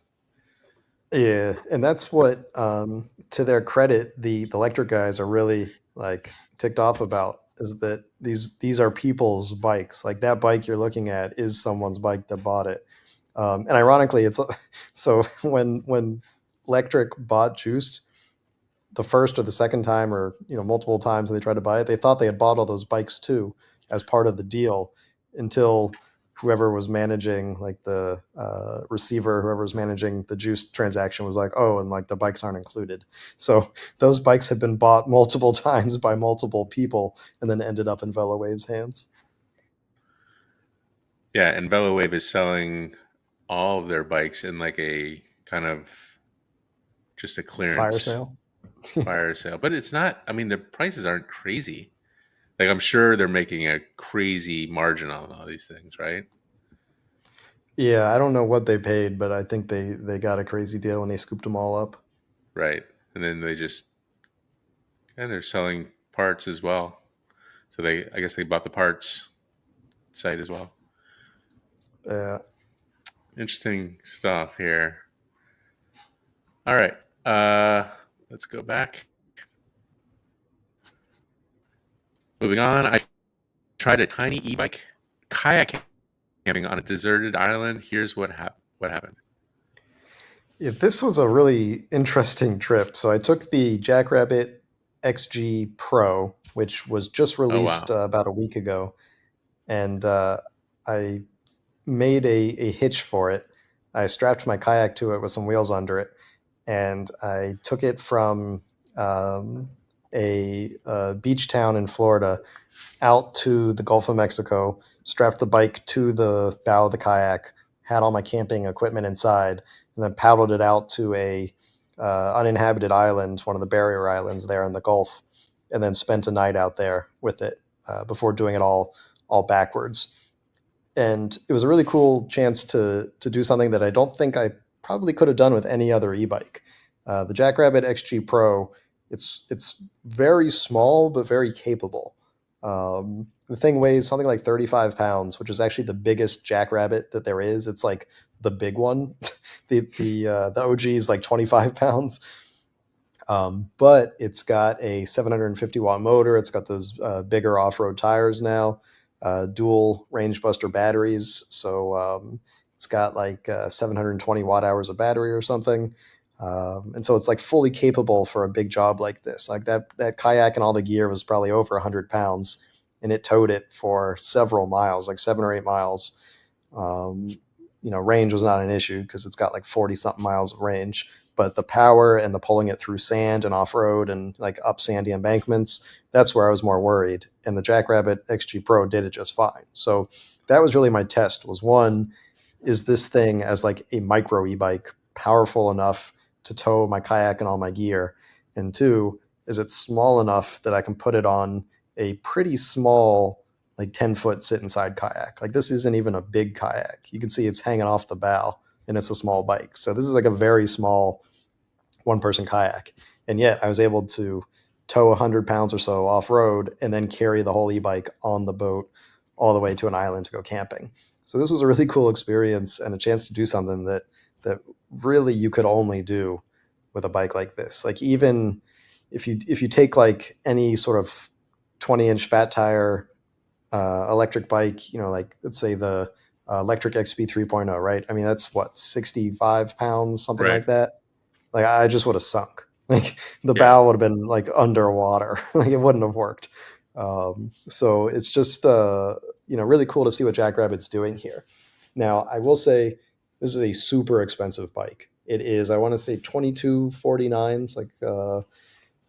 yeah, and that's what, to their credit, the electric guys are really like ticked off about, is that these are people's bikes. Like that bike you're looking at is someone's bike that bought it. And ironically, it's so when Electric bought Juiced the first or the second time, or multiple times they tried to buy it, they thought they had bought all those bikes too as part of the deal, until whoever was managing, like the receiver, whoever was managing the juice transaction, was like, oh, and like the bikes aren't included. So those bikes had been bought multiple times by multiple people and then ended up in VeloWave's hands. Yeah, and VeloWave is selling all of their bikes in like a kind of just a Fire clearance sale. fire sale. But it's not, I mean, the prices aren't crazy. Like I'm sure they're making a crazy margin on all these things, right? Yeah, I don't know what they paid, but I think they got a crazy deal when they scooped them all up. Right. And then and they're selling parts as well. So I guess they bought the parts site as well. Uh, Interesting stuff here. All right. Uh, let's go back. Moving on. I tried a tiny e-bike kayak camping on a deserted island. Here's what happened. Yeah, this was a really interesting trip. So I took the JackRabbit XG Pro, which was just Oh released wow. about a week ago, and I made a hitch for it. I strapped my kayak to it with some wheels under it, and I took it from um, a beach town in Florida out to the Gulf of Mexico, strapped the bike to the bow of the kayak, had all my camping equipment inside, and then paddled it out to a uninhabited island, one of the barrier islands there in the Gulf, and then spent a night out there with it before doing it all all backwards. And it was a really cool chance to do something that I don't think I probably could have done with any other e-bike. The JackRabbit XG Pro, it's very small but very capable. The thing weighs something like 35 pounds, which is actually the biggest JackRabbit that there is. It's like the big one. The OG is like 25 pounds. But it's got a 750-watt motor. It's got those bigger off-road tires now, dual range buster batteries. So it's got like 720 watt hours of battery or something. And so it's like fully capable for a big job like this. Like that kayak and all the gear was probably over 100 pounds, and it towed it for several miles, like 7 or 8 miles. Um, range was not an issue because it's got like 40 something miles of range, but the power and the pulling it through sand and off road and like up sandy embankments, that's where I was more worried. And the JackRabbit XG Pro did it just fine. So that was really my test. Was one, is this thing as like a micro e-bike powerful enough to tow my kayak and all my gear? And two, is it small enough that I can put it on a pretty small, like 10-foot sit inside kayak? Like this isn't even a big kayak. You can see it's hanging off the bow and it's a small bike. So this is like a very small one-person kayak. And yet I was able to tow 100 pounds or so off-road and then carry the whole e-bike on the boat all the way to an island to go camping. So this was a really cool experience and a chance to do something that really you could only do with a bike like this. Like even if you take like any sort of 20-inch fat tire electric bike, like let's say the Electrek XP 3.0, right? I mean, that's what, 65 pounds, something Right. like that. Like I just would have sunk. Like the Yeah. bow would have been like underwater. Like it wouldn't have worked. So it's just really cool to see what JackRabbit's doing here. Now I will say this is a super expensive bike. It is, I want to say, 2249. It's like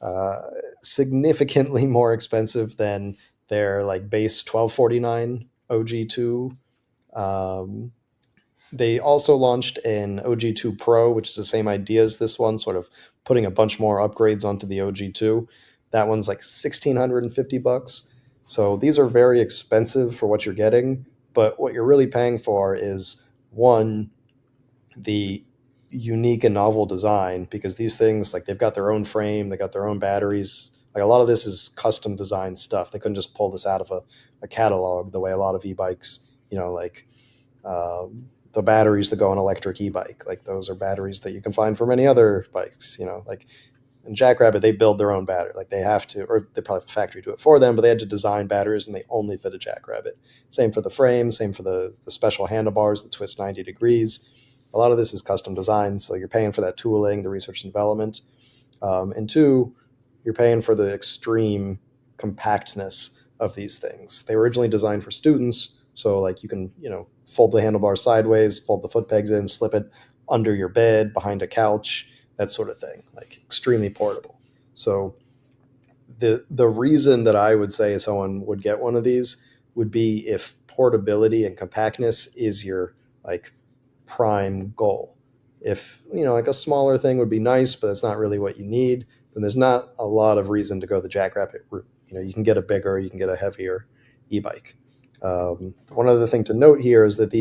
uh, significantly more expensive than their like base 1249 OG2. Um, they also launched an OG2 Pro, which is the same idea as this one, sort of putting a bunch more upgrades onto the OG2. That one's like $1,650. So these are very expensive for what you're getting, but what you're really paying for is one, the unique and novel design, because these things, like, they've got their own frame, they got their own batteries. Like a lot of this is custom designed stuff. They couldn't just pull this out of a catalog the way a lot of e-bikes, like the batteries that go on electric e-bike, like those are batteries that you can find for many other bikes, like in JackRabbit, they build their own battery. Like they have to, or they probably have a factory do it for them, but they had to design batteries and they only fit a JackRabbit. Same for the frame, same for the special handlebars that twist 90 degrees. A lot of this is custom design, so you're paying for that tooling, the research and development. And two, you're paying for the extreme compactness of these things. They were originally designed for students, so like you can, fold the handlebars sideways, fold the foot pegs in, slip it under your bed, behind a couch, that sort of thing, like extremely portable. So the reason that I would say someone would get one of these would be if portability and compactness is your like prime goal. If like a smaller thing would be nice, but it's not really what you need, then there's not a lot of reason to go the JackRabbit route. You can get a bigger, you can get a heavier e-bike. One other thing to note here is that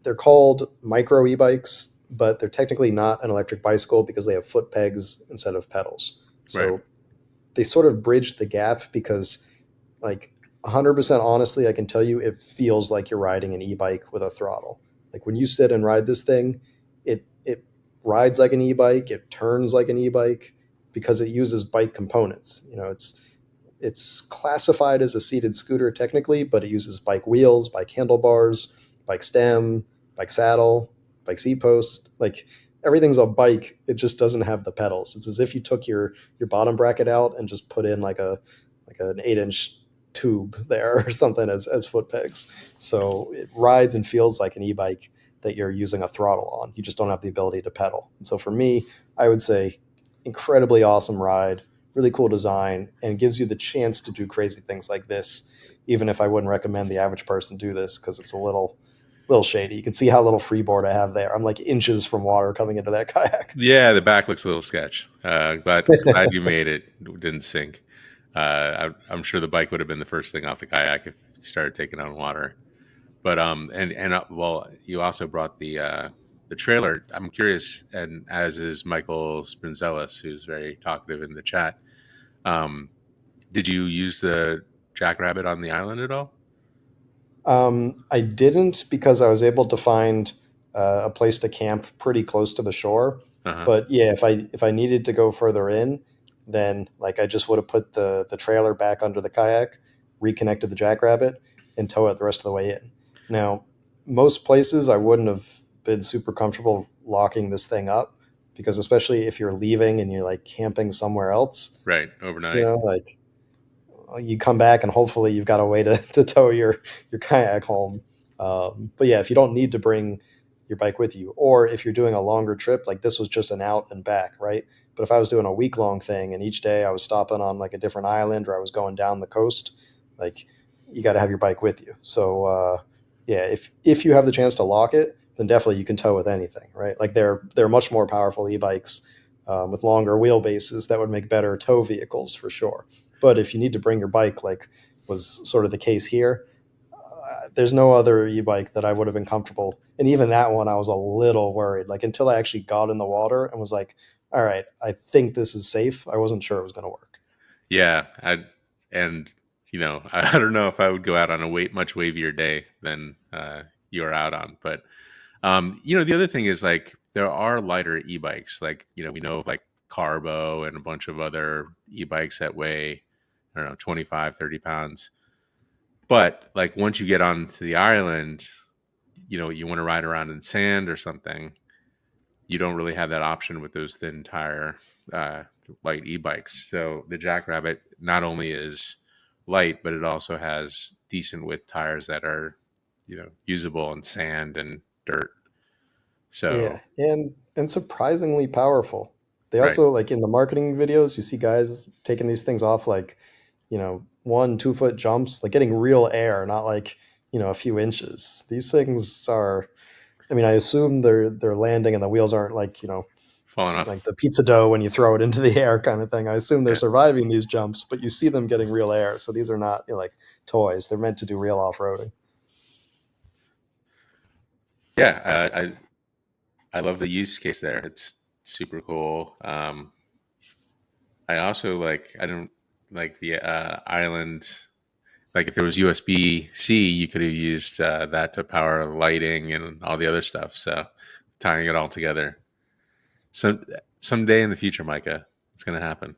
they're called micro e-bikes, but they're technically not an electric bicycle because they have foot pegs instead of pedals. Right. So they sort of bridge the gap because, like, 100% honestly, I can tell you it feels like you're riding an e-bike with a throttle. Like when you sit and ride this thing, it rides like an e-bike, it turns like an e-bike because it uses bike components. It's classified as a seated scooter technically, but it uses bike wheels, bike handlebars, bike stem, bike saddle, bike seat post. Like everything's a bike. It just doesn't have the pedals. It's as if you took your bottom bracket out and just put in like an 8-inch tube there or something as foot pegs. So it rides and feels like an e-bike that you're using a throttle on. You just don't have the ability to pedal. And so for me, I would say incredibly awesome ride, really cool design, and gives you the chance to do crazy things like this, even if I wouldn't recommend the average person do this because it's a little shady. You can see how little freeboard I have there. I'm like inches from water coming into that kayak. Yeah, the back looks a little sketch, but glad you made it. It didn't sink. I'm sure the bike would have been the first thing off the kayak if you started taking on water. But well, you also brought the trailer. I'm curious, and as is Michael Spinzellis, who's very talkative in the chat. Um, did you use the JackRabbit on the island at all? I didn't because I was able to find a place to camp pretty close to the shore. Uh huh. But yeah, if I needed to go further in, then like I just would have put the trailer back under the kayak, reconnected the jackrabbit, and tow it the rest of the way in. Now, most places I wouldn't have been super comfortable locking this thing up because especially if you're leaving and you're like camping somewhere else, Right, you overnight. know, like you come back and hopefully you've got a way to tow your kayak home. But yeah, if you don't need to bring your bike with you, or if you're doing a longer trip, like this was just an out and back, right? But if I was doing a week long thing and each day I was stopping on like a different island or I was going down the coast, like you got to have your bike with you. So yeah, if you have the chance to lock it, then definitely you can tow with anything, right? Like they're much more powerful e-bikes with longer wheelbases that would make better tow vehicles for sure. But if you need to bring your bike, like was sort of the case here, there's no other e-bike that I would have been comfortable. And even that one, I was a little worried. Like until I actually got in the water and was like, all right, I think this is safe. I wasn't sure it was going to work. Yeah, and I don't know if I would go out on a much wavier day than you're out on. But the other thing is like there are lighter e-bikes. Like we know of like Carbo and a bunch of other e-bikes that weigh, I don't know, 25, 30 pounds. But like once you get onto the island, you want to ride around in sand or something, you don't really have that option with those thin tire uh, light e-bikes. So the Jackrabbit not only is light, but it also has decent width tires that are usable in sand and dirt. Yeah, So and surprisingly powerful. They right, also like in the marketing videos, you see guys taking these things off like, 1, 2 foot jumps, like getting real air, not like, a few inches. These things are, I mean, I assume they're landing and the wheels aren't like, falling off. like the pizza dough when you throw it into the air kind of thing. I assume they're Yeah, surviving these jumps, but you see them getting real air. So these are not like toys. They're meant to do real off-roading. yeah. I love the use case there. It's super cool. I also like I don't like the island. Like if there was USB C, you could have used that to power lighting and all the other stuff. So tying it all together. Some someday in the future, Micah, it's gonna happen.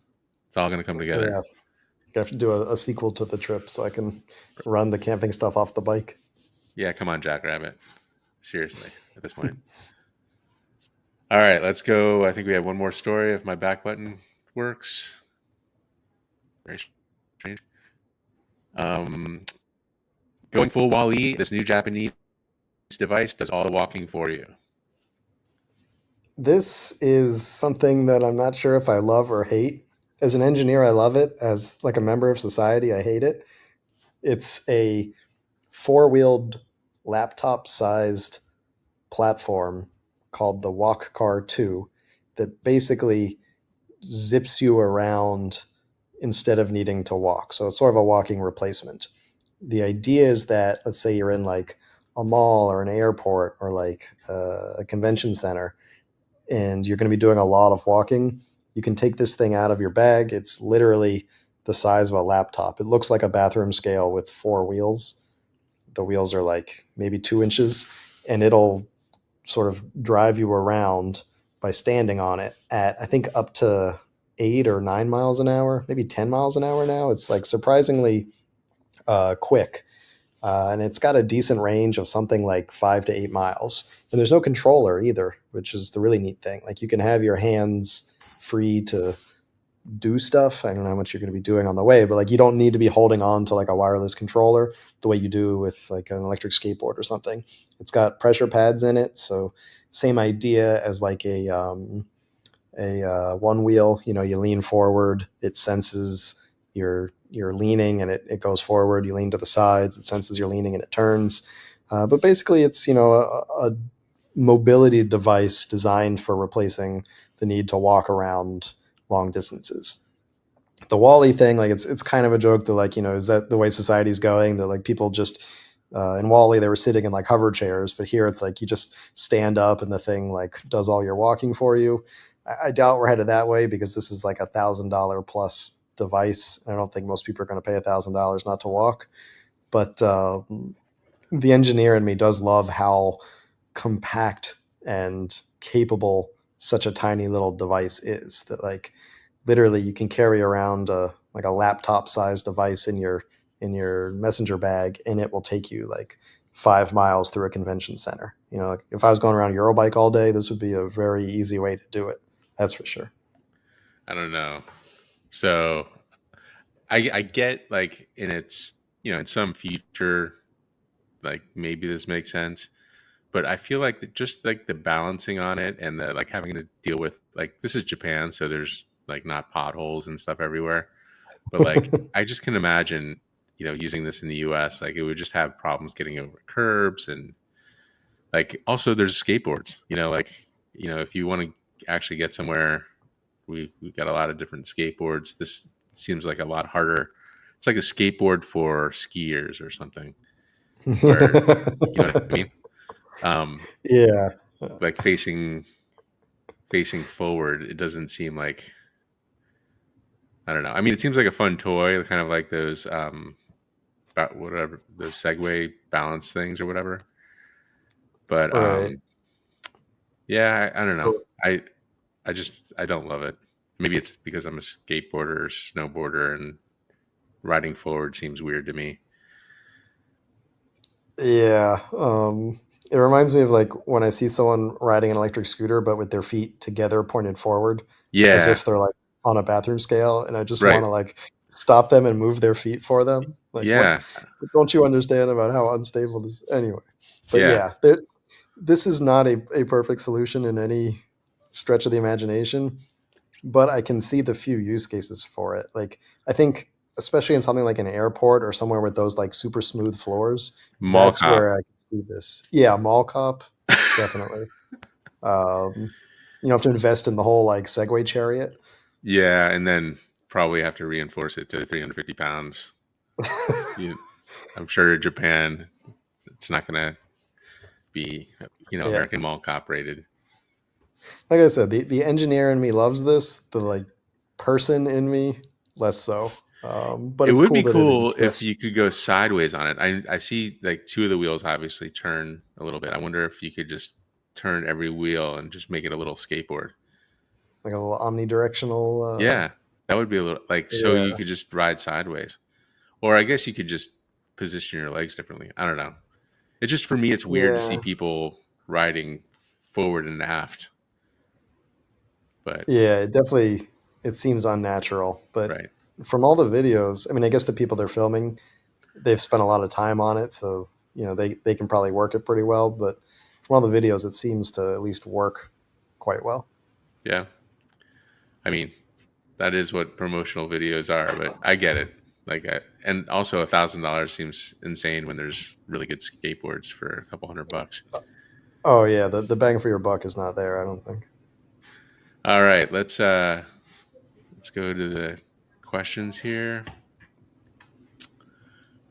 It's all gonna come together. Yeah, gonna have to do a sequel to the trip so I can run the camping stuff off the bike. Yeah, come on, Jackrabbit. Seriously, at this point. All right, let's go. I think we have one more story if my back button works. Very strange. Um, Going full Wall-E, this new Japanese device does all the walking for you. This is something that I'm not sure if I love or hate. As an engineer, I love it. As like a member of society, I hate it. It's a four-wheeled laptop-sized platform called the Walkcar 2 that basically zips you around instead of needing to walk. So it's sort of a walking replacement. The idea is that, let's say you're in like a mall or an airport or like a convention center, and you're going to be doing a lot of walking, you can take this thing out of your bag. It's literally the size of a laptop. It looks like a bathroom scale with four wheels. The wheels are like maybe 2 inches, and it'll sort of drive you around by standing on it at, I think, up to 8 or 9 miles an hour, maybe 10 miles an hour now. It's like surprisingly quick. And it's got a decent range of something like 5 to 8 miles. And there's no controller either, which is the really neat thing. Like you can have your hands free to do stuff. I don't know how much you're going to be doing on the way, but like you don't need to be holding on to like a wireless controller the way you do with like an electric skateboard or something. It's got pressure pads in it, so same idea as like a one wheel. You lean forward, it senses you're leaning, and it goes forward. You lean to the sides, it senses you're leaning, and it turns. But basically, it's a mobility device designed for replacing the need to walk around long distances. the Wally thing, like it's kind of a joke that like, is that the way society's going? That like people just in Wally they were sitting in like hover chairs, but here it's like you just stand up and the thing like does all your walking for you. I doubt we're headed that way because this is like $1,000 plus device. I don't think most people are going to pay $1,000 not to walk. But the engineer in me does love how compact and capable such a tiny little device is. That like literally you can carry around like a laptop sized device in your messenger bag and it will take you like 5 miles through a convention center. Like if I was going around Eurobike all day, this would be a very easy way to do it. That's for sure. I don't know. So I get like in its, in some future, like maybe this makes sense, but I feel like just like the balancing on it and the like having to deal with like this is Japan, so there's like not potholes and stuff everywhere. But like I just can imagine, using this in the US, like it would just have problems getting over curbs and like also there's skateboards, like if you want to actually get somewhere, we've got a lot of different skateboards. This seems like a lot harder. It's like a skateboard for skiers or something where you know what I mean? Yeah. Like facing forward, it doesn't seem like I don't know. I mean, it seems like a fun toy, kind of like those whatever those Segway balance things or whatever. But Right. yeah, I don't know. I don't love it. Maybe it's because I'm a skateboarder or snowboarder and riding forward seems weird to me. Yeah. It reminds me of like when I see someone riding an electric scooter, but with their feet together pointed forward as Yeah, if they're like on a bathroom scale. And I just want right. to like stop them and move their feet for them. Like, Yeah, what don't you understand about how unstable this anyway? But yeah. yeah, this is not a perfect solution in any stretch of the imagination, but I can see the few use cases for it. Like I think especially in something like an airport or somewhere with those like super smooth floors, Mall that's cop. where I can see this. Yeah, mall cop, definitely. Um, you have to invest in the whole like Segway chariot. Yeah, and then probably have to reinforce it to 350 pounds. You, I'm sure Japan, it's not going to be, Yeah, American Mall Cop rated. like I said, the engineer in me loves this. The like person in me less so. But It it's would cool be that it cool if you could exists. go sideways on it. I see like two of the wheels obviously turn a little bit. I wonder if you could just turn every wheel and just make it a little skateboard. Like a little omnidirectional. Yeah, that would be a little like so you Yeah, could just ride sideways. Or I guess you could just position your legs differently. I don't know. It just for me it's weird to see yeah. people riding forward and aft. But Yeah, it definitely it seems unnatural, but right. from all the videos, I mean, I guess the people they're filming, they've spent a lot of time on it, so they can probably work it pretty well. But from all the videos, it seems to at least work quite well. Yeah. I mean, that is what promotional videos are, but I get it. And also $1,000 seems insane when there's really good skateboards for a couple $100. Oh yeah, the bang for your buck is not there. I don't think. All right, let's go to the questions here.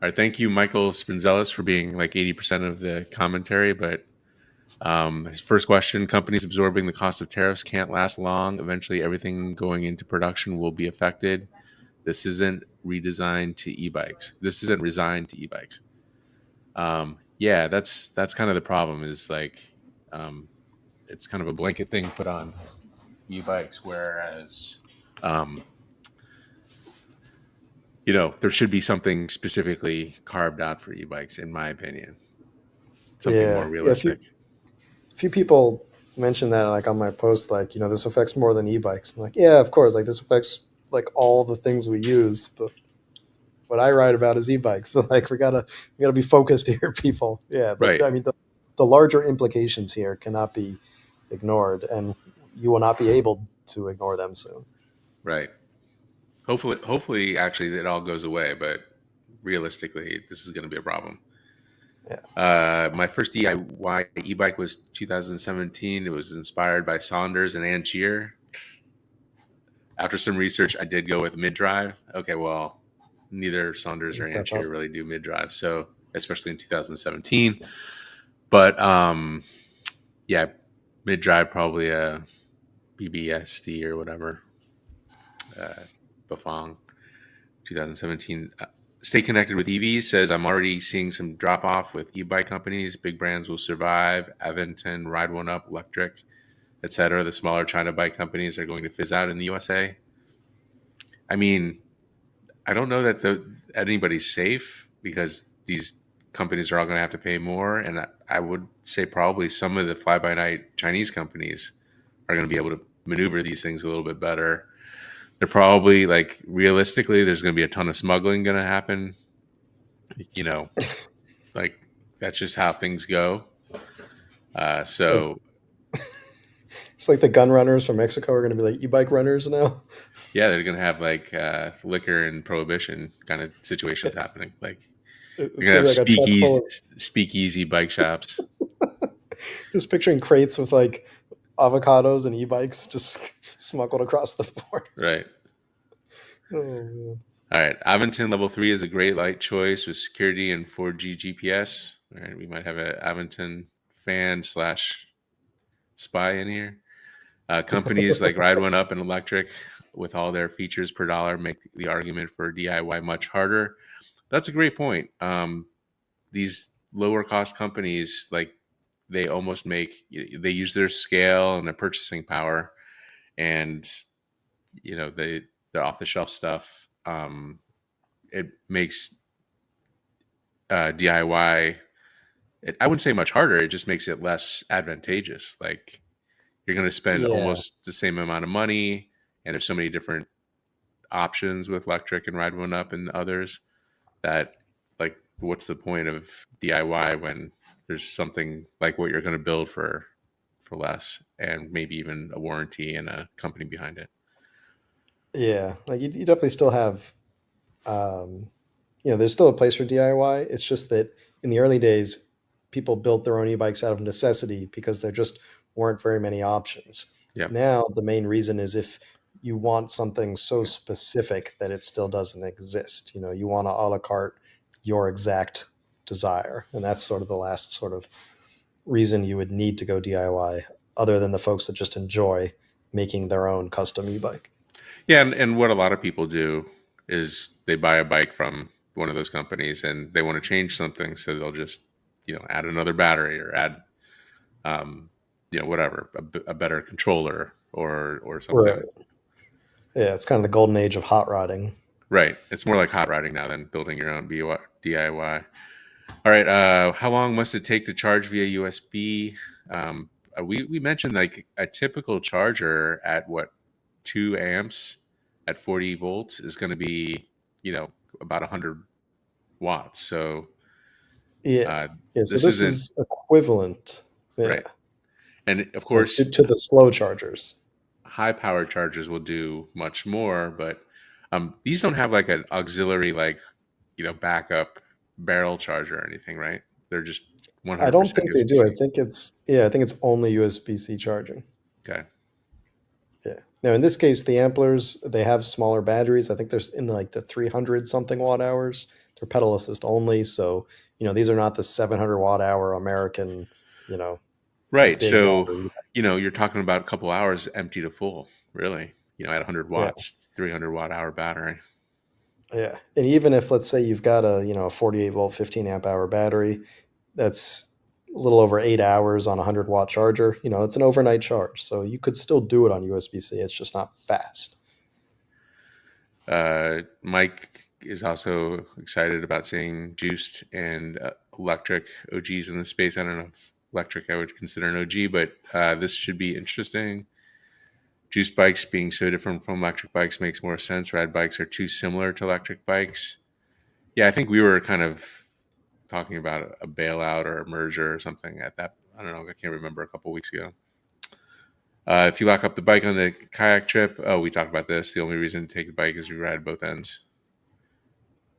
All right, thank you, Michael Spinzellis, for being like 80% of the commentary. But his first question: companies absorbing the cost of tariffs can't last long. Eventually, everything going into production will be affected. This isn't redesigned to e-bikes. This isn't resigned to e-bikes. Yeah, that's kind of the problem. Is like um, it's kind of a blanket thing put on e-bikes, whereas um, there should be something specifically carved out for e-bikes, in my opinion. Something more Yeah, yeah. realistic. A few people mentioned that like on my post, like this affects more than e-bikes. I'm like, yeah, of course, like this affects like all the things we use, but what I write about is e-bikes. So like we gotta be focused here, people. Yeah, but Right, I mean the larger implications here cannot be ignored, and you will not be able to ignore them soon. right. Hopefully, actually, it all goes away. But realistically, this is going to be a problem. Yeah, My first DIY e-bike was 2017. It was inspired by Saunders and Angier. After some research, I did go with mid-drive. Okay, well, neither Saunders or Step up. Anshir really do mid-drive, so especially in 2017. But yeah, mid-drive probably a BBSD or whatever. Bafang 2017. Stay connected with EVs says I'm already seeing some drop off with e-bike companies. Big brands will survive. Aventon, Ride One Up, Electrek, etc. The smaller China bike companies are going to fizz out in the USA. I mean, I don't know that anybody's safe because these companies are all going to have to pay more. And I would say probably some of the fly-by-night Chinese companies are going to be able to maneuver these things a little bit better. They're probably like realistically, there's going to be a ton of smuggling going to happen. You know, like that's just how things go. So It's like the gun runners from Mexico are going to be like e-bike runners now. yeah, they're going to have like liquor and prohibition kind of situations happening. Like you're It's going going to to have be like a truck full of speakeasy bike shops. just picturing crates with like avocados and e-bikes just smuggled across the border. Right. Oh, man. All right. Aventon Level 3 is a great light choice with security and 4G GPS. All right. We might have an Aventon fan / spy in here. Companies like Ride One Up and Electrek, with all their features per dollar, make the argument for DIY much harder. That's a great point. These lower cost companies, like they they use their scale and their purchasing power, and they're off the shelf stuff. It makes DIY. I wouldn't say much harder. It just makes it less advantageous. Like you're going to spend Yeah. almost the same amount of money, and there's so many different options with Electrek and Ride One Up and others that, like, what's the point of DIY when there's something like what you're going to build for less, and maybe even a warranty and a company behind it. Yeah. Like you definitely still have, um, there's still a place for DIY. It's just that in the early days, people built their own e-bikes out of necessity because there just weren't very many options. Yeah. Now, the main reason is if you want something so specific that it still doesn't exist. You want to a la carte your exact desire. And that's sort of the last sort of reason you would need to go DIY, other than the folks that just enjoy making their own custom e-bike. Yeah, and what a lot of people do is they buy a bike from one of those companies and they want to change something, so they'll just add another battery or add whatever, a better controller or something. Right. Yeah, it's kind of the golden age of hot rodding. Right. It's more like hot rodding now than building your own DIY. All right. How long must it take to charge via USB? We mentioned like a typical charger at 2 amps at 40 volts is going to be about 100 watts. So Yeah. So this this isn't is equivalent. Yeah. right. And of Like course, to the slow chargers. high power chargers will do much more, but these don't have like an auxiliary backup barrel charger or anything, right? They're just 100% I don't think they do. USB-C. I think it's only USB-C charging. Okay. Yeah. Now in this case, the amplers, they have smaller batteries. I think there's in like the 300 something watt hours. They're pedal assist only. So, these are not the 700 watt hour American, Right. big So, battery. you're talking about a couple hours empty to full, really, at 100 Yeah. watts, 300 watt hour battery. Yeah. And even if, let's say you've got a 48 volt, 15 amp hour battery, that's a little over 8 hours on a 100 watt charger. It's an overnight charge. So you could still do it on USB-C. It's just not fast. Mike is also excited about seeing Juiced and Electrek OGs in the space. I don't know if Electrek I would consider an OG, but this should be interesting. Juiced bikes being so different from electric bikes makes more sense. Rad bikes are too similar to electric bikes. Yeah, I think we were kind of talking about a bailout or a merger or something at that. I don't know. I can't remember, a couple of weeks ago. If you lock up the bike on the kayak trip, we talked about this. The only reason to take the bike is we ride both ends.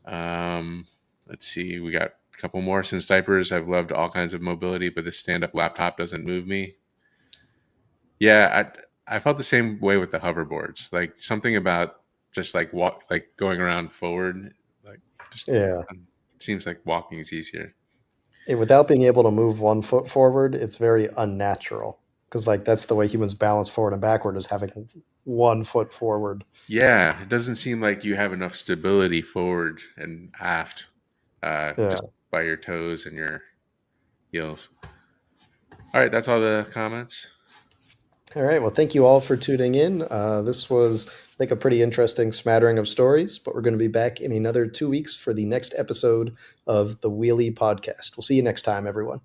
Let's see. We got a couple more. Since diapers, I've loved all kinds of mobility, but this stand-up laptop doesn't move me. Yeah, I felt the same way with the hoverboards. Like something about just like going around forward, like just Yeah. seems like walking is easier. Without being able to move one foot forward, it's very unnatural because like that's the way humans balance forward and backward is having one foot forward. Yeah, it doesn't seem like you have enough stability forward and aft, Yeah. just by your toes and your heels. All right, that's all the comments. All right. Well, thank you all for tuning in. This was, I think, a pretty interesting smattering of stories, but we're going to be back in another 2 weeks for the next episode of the Wheelie Podcast. We'll see you next time, everyone.